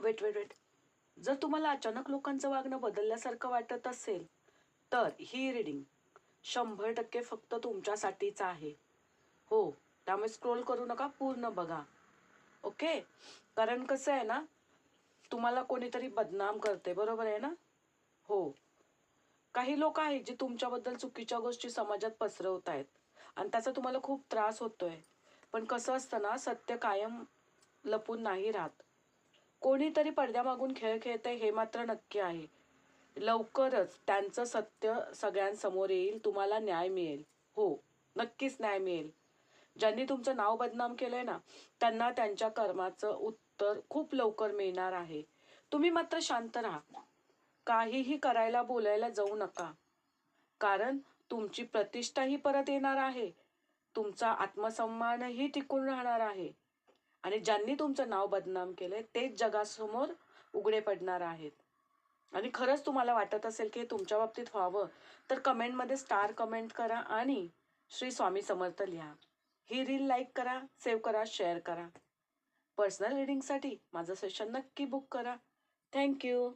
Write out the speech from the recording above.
Weight weight weight जर तुम्हाला अचानक लोकांचं वागणं बदलल्यासारखं वाटत असेल तर ही रीडिंग 100% फक्त तुमच्यासाठीच आहे. हो, त्यामुळे स्क्रोल करू नका, पूर्ण बघा. ओके. कारण कसं आहे ना, तुम्हाला कोणीतरी बदनाम करते, बरोबर आहे ना? हो. काही लोक आहेत जे तुमच्याबद्दल चुकीच्या गोष्टी समाजात पसरवत आहेत आणि त्याचा तुम्हाला खूप त्रास होतोय. पण कसं असतं ना, सत्य कायम लपून नाही राहत. कोणीतरी पडद्यामागून खेळ खेळतंय हे मात्र नक्की आहे. लवकरच त्यांचं सत्य सगळ्यांसमोर येईल, तुम्हाला न्याय मिळेल. हो, नक्कीच न्याय मिळेल. ज्यांनी तुमचं नाव बदनाम केलंय ना, त्यांना त्यांच्या कर्माचं उत्तर खूप लवकर मिळणार आहे. तुम्ही मात्र शांत राहा. काहीही करायला बोलायला जाऊ नका. कारण तुमची प्रतिष्ठाही परत येणार आहे. तुमचा आत्मसन्मानही टिकून राहणार आहे. आणि ज्यांनी तुमचं नाव बदनाम केलंय तेच जगासमोर उघडे पडणार आहेत. आणि खरंच तुम्हाला वाटत असेल की हे तुमच्या बाबतीत व्हावं, तर कमेंटमध्ये स्टार कमेंट करा आणि श्री स्वामी समर्थ लिहा. ही रील लाईक करा, सेव्ह करा, शेअर करा. पर्सनल रीडिंगसाठी माझं सेशन नक्की बुक करा. थँक्यू.